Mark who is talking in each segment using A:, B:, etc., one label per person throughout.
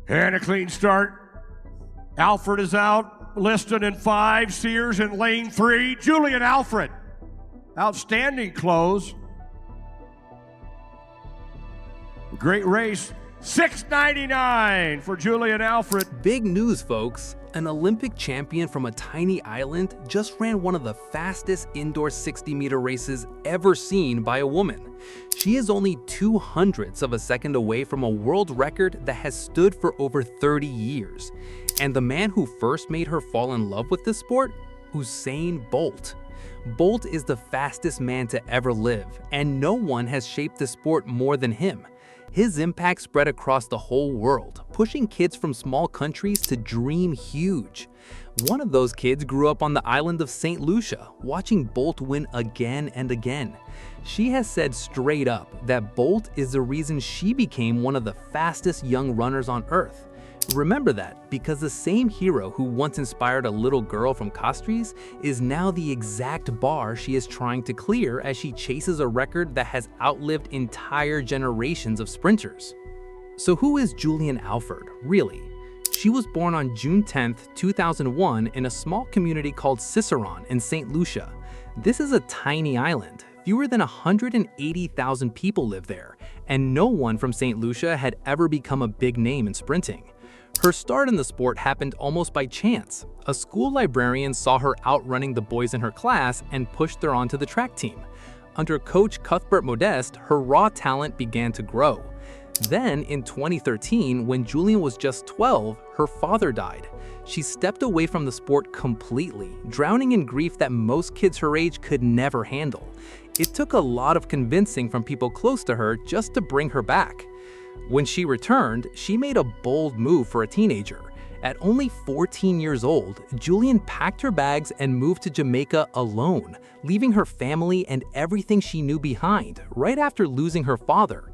A: And a clean start. Alfred is out. Liston in 5. Sears in lane 3. Julien Alfred. Outstanding close. Great race. 6.99 for Julien Alfred.
B: Big news, folks. An Olympic champion from a tiny island just ran one of the fastest indoor 60-meter races ever seen by a woman. She is only 0.02 of a second away from a world record that has stood for over 30 years. And the man who first made her fall in love with this sport? Usain Bolt. Bolt is the fastest man to ever live, and no one has shaped the sport more than him. His impact spread across the whole world, pushing kids from small countries to dream huge. One of those kids grew up on the island of St. Lucia, watching Bolt win again and again. She has said straight up that Bolt is the reason she became one of the fastest young runners on Earth. Remember that, because the same hero who once inspired a little girl from Castries is now the exact bar she is trying to clear as she chases a record that has outlived entire generations of sprinters. So who is Julien Alfred, really? She was born on June 10, 2001 in a small community called Cicerone in St. Lucia. This is a tiny island. Fewer than 180,000 people live there, and no one from St. Lucia had ever become a big name in sprinting. Her start in the sport happened almost by chance. A school librarian saw her outrunning the boys in her class and pushed her onto the track team. Under coach Cuthbert Modeste, her raw talent began to grow. Then, in 2013, when Julien was just 12, her father died. She stepped away from the sport completely, drowning in grief that most kids her age could never handle. It took a lot of convincing from people close to her just to bring her back. When she returned, she made a bold move for a teenager. At only 14 years old, Julien packed her bags and moved to Jamaica alone, leaving her family and everything she knew behind right after losing her father.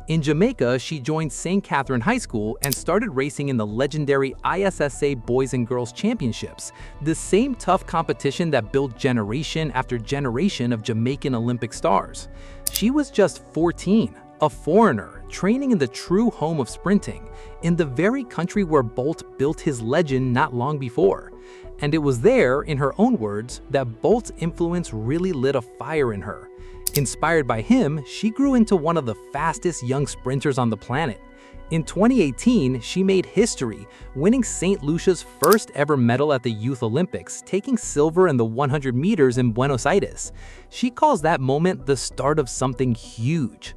B: In Jamaica, she joined St. Catherine High School and started racing in the legendary ISSA Boys and Girls Championships, the same tough competition that built generation after generation of Jamaican Olympic stars. She was just 14, a foreigner, training in the true home of sprinting, in the very country where Bolt built his legend not long before. And it was there, in her own words, that Bolt's influence really lit a fire in her. Inspired by him, she grew into one of the fastest young sprinters on the planet. In 2018, she made history, winning St. Lucia's first ever medal at the Youth Olympics, taking silver in the 100 meters in Buenos Aires. She calls that moment the start of something huge.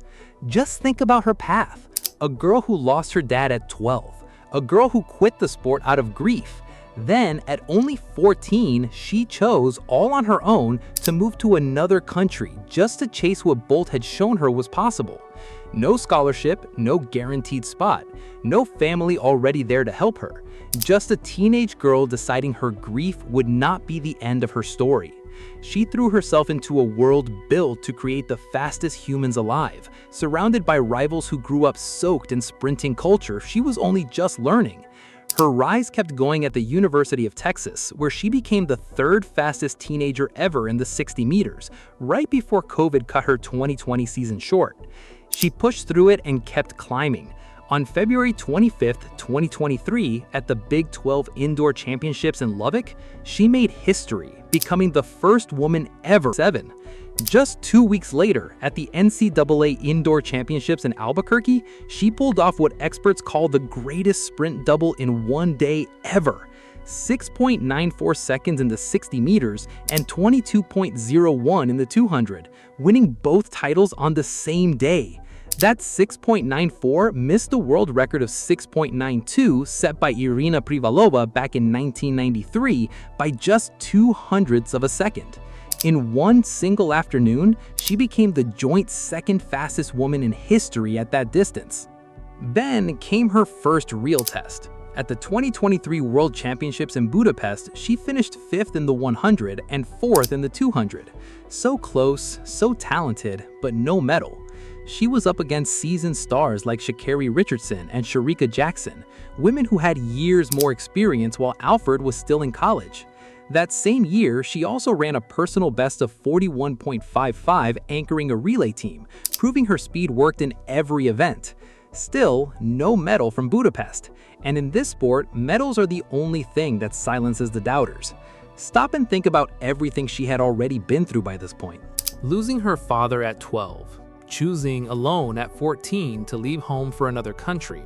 B: Just think about her path. A girl who lost her dad at 12, a girl who quit the sport out of grief. Then, at only 14, she chose, all on her own, to move to another country just to chase what Bolt had shown her was possible. No scholarship, no guaranteed spot, no family already there to help her. Just a teenage girl deciding her grief would not be the end of her story. She threw herself into a world built to create the fastest humans alive, surrounded by rivals who grew up soaked in sprinting culture she was only just learning. Her rise kept going at the University of Texas, where she became the third fastest teenager ever in the 60 meters, right before COVID cut her 2020 season short. She pushed through it and kept climbing. On February 25, 2023, at the Big 12 Indoor Championships in Lubbock, she made history, becoming the first woman ever 7. Just 2 weeks later, at the NCAA Indoor Championships in Albuquerque, she pulled off what experts call the greatest sprint double in one day ever. 6.94 seconds in the 60 meters and 22.01 in the 200, winning both titles on the same day. That 6.94 missed the world record of 6.92 set by Irina Privalova back in 1993 by just 0.02 of a second. In one single afternoon, she became the joint second fastest woman in history at that distance. Then came her first real test. At the 2023 World Championships in Budapest, she finished 5th in the 100 and 4th in the 200. So close, so talented, but no medal. She was up against seasoned stars like Sha'Carri Richardson and Shericka Jackson, women who had years more experience while Alfred was still in college. That same year, she also ran a personal best of 41.55 anchoring a relay team, proving her speed worked in every event. Still, no medal from Budapest. And in this sport, medals are the only thing that silences the doubters. Stop and think about everything she had already been through by this point. Losing her father at 12, choosing alone at 14 to leave home for another country,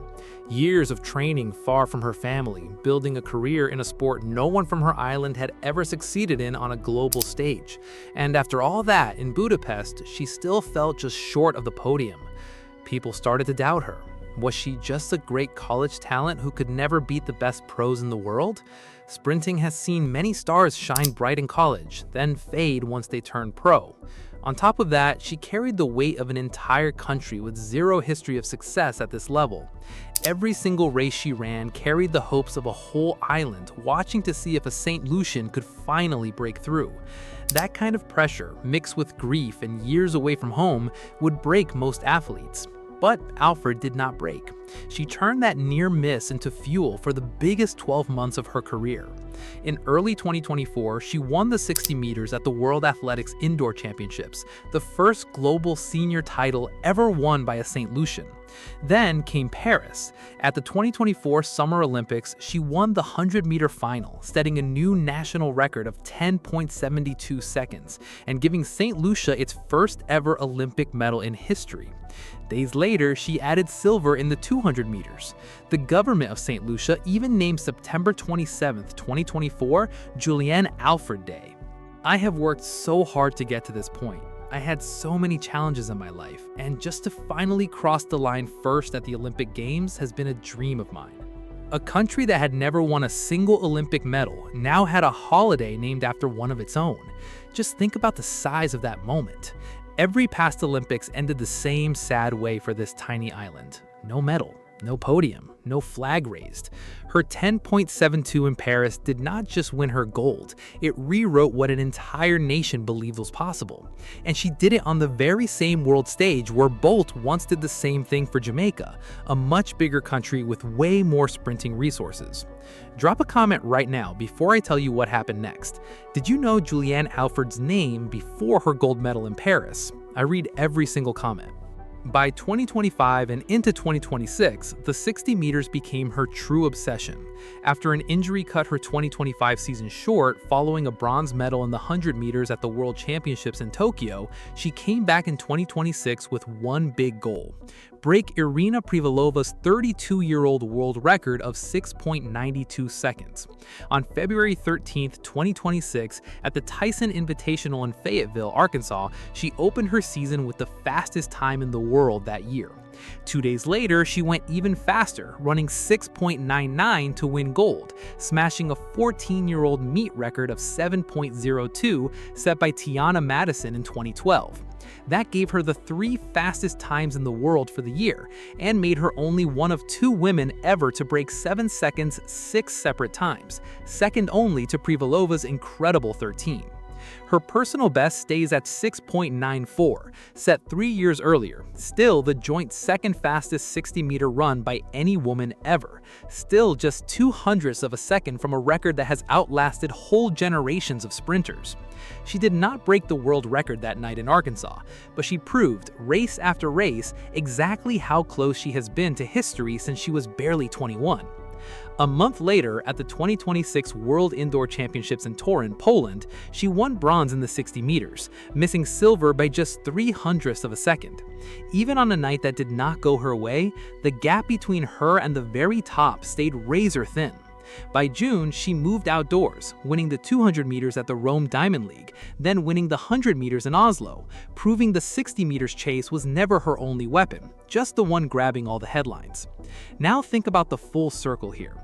B: years of training far from her family, building a career in a sport no one from her island had ever succeeded in on a global stage. And after all that, in Budapest, she still felt just short of the podium. People started to doubt her. Was she just a great college talent who could never beat the best pros in the world? Sprinting has seen many stars shine bright in college, then fade once they turn pro. On top of that, she carried the weight of an entire country with zero history of success at this level. Every single race she ran carried the hopes of a whole island watching to see if a St. Lucian could finally break through. That kind of pressure, mixed with grief and years away from home, would break most athletes. But Alfred did not break. She turned that near miss into fuel for the biggest 12 months of her career. In early 2024, she won the 60 meters at the World Athletics Indoor Championships, the first global senior title ever won by a St. Lucian. Then came Paris. At the 2024 Summer Olympics, she won the 100-meter final, setting a new national record of 10.72 seconds and giving St. Lucia its first ever Olympic medal in history. Days later, she added silver in the 200 meters. The government of St. Lucia even named September 27, 2024, Julien Alfred Day. I have worked so hard to get to this point. I had so many challenges in my life, and just to finally cross the line first at the Olympic Games has been a dream of mine. A country that had never won a single Olympic medal now had a holiday named after one of its own. Just think about the size of that moment. Every past Olympics ended the same sad way for this tiny island. No medal, no podium, no flag raised. Her 10.72 in Paris did not just win her gold, it rewrote what an entire nation believed was possible. And she did it on the very same world stage where Bolt once did the same thing for Jamaica, a much bigger country with way more sprinting resources. Drop a comment right now before I tell you what happened next. Did you know Julien Alfred's name before her gold medal in Paris? I read every single comment. By 2025 and into 2026, the 60 meters became her true obsession. After an injury cut her 2025 season short following a bronze medal in the 100 meters at the World Championships in Tokyo, she came back in 2026 with one big goal: break Irina Privilova's 32-year-old world record of 6.92 seconds. On February 13, 2026, at the Tyson Invitational in Fayetteville, Arkansas, she opened her season with the fastest time in the world that year. 2 days later, she went even faster, running 6.99 to win gold, smashing a 14-year-old meet record of 7.02 set by Tiana Madison in 2012. That gave her the 3 fastest times in the world for the year, and made her only one of 2 women ever to break 7 seconds 6 separate times, second only to Privilova's incredible 13. Her personal best stays at 6.94, set 3 years earlier, still the joint second fastest 60-meter run by any woman ever, still just 0.02 of a second from a record that has outlasted whole generations of sprinters. She did not break the world record that night in Arkansas, but she proved, race after race, exactly how close she has been to history since she was barely 21. A month later, at the 2026 World Indoor Championships in Torun, Poland, she won bronze in the 60 meters, missing silver by just 0.03 of a second. Even on a night that did not go her way, the gap between her and the very top stayed razor thin. By June, she moved outdoors, winning the 200 meters at the Rome Diamond League, then winning the 100 meters in Oslo, proving the 60 meters chase was never her only weapon, just the one grabbing all the headlines. Now think about the full circle here.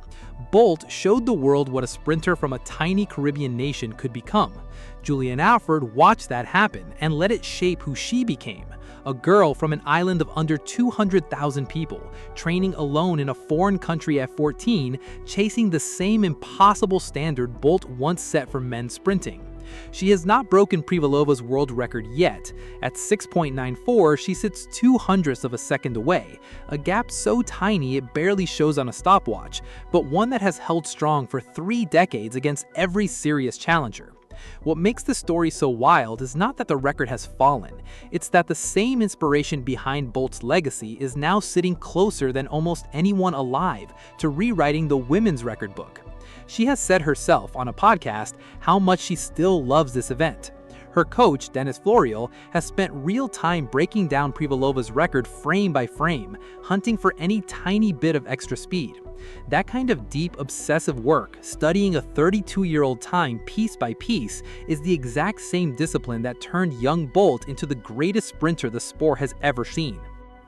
B: Bolt showed the world what a sprinter from a tiny Caribbean nation could become. Julien Alfred watched that happen and let it shape who she became. A girl from an island of under 200,000 people, training alone in a foreign country at 14, chasing the same impossible standard Bolt once set for men's sprinting. She has not broken Privilova's world record yet. At 6.94, she sits 0.02 of a second away, a gap so tiny it barely shows on a stopwatch, but one that has held strong for 3 decades against every serious challenger. What makes the story so wild is not that the record has fallen, it's that the same inspiration behind Bolt's legacy is now sitting closer than almost anyone alive to rewriting the women's record book. She has said herself on a podcast how much she still loves this event. Her coach, Dennis Florial, has spent real time breaking down Privilova's record frame by frame, hunting for any tiny bit of extra speed. That kind of deep, obsessive work, studying a 32-year-old time piece by piece, is the exact same discipline that turned young Bolt into the greatest sprinter the sport has ever seen.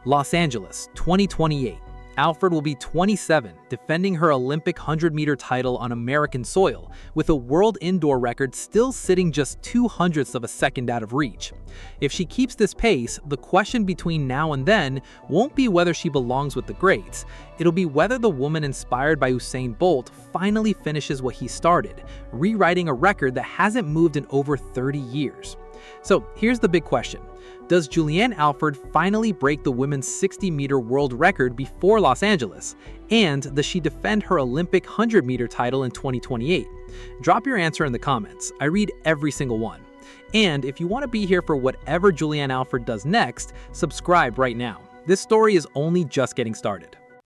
B: Los Angeles, 2028. Alfred will be 27, defending her Olympic 100-meter title on American soil, with a world indoor record still sitting just 0.02 of a second out of reach. If she keeps this pace, the question between now and then won't be whether she belongs with the greats. It'll be whether the woman inspired by Usain Bolt finally finishes what he started, rewriting a record that hasn't moved in over 30 years. So here's the big question. Does Julien Alfred finally break the women's 60-meter world record before Los Angeles? And does she defend her Olympic 100-meter title in 2028? Drop your answer in the comments. I read every single one. And if you want to be here for whatever Julien Alfred does next, subscribe right now. This story is only just getting started.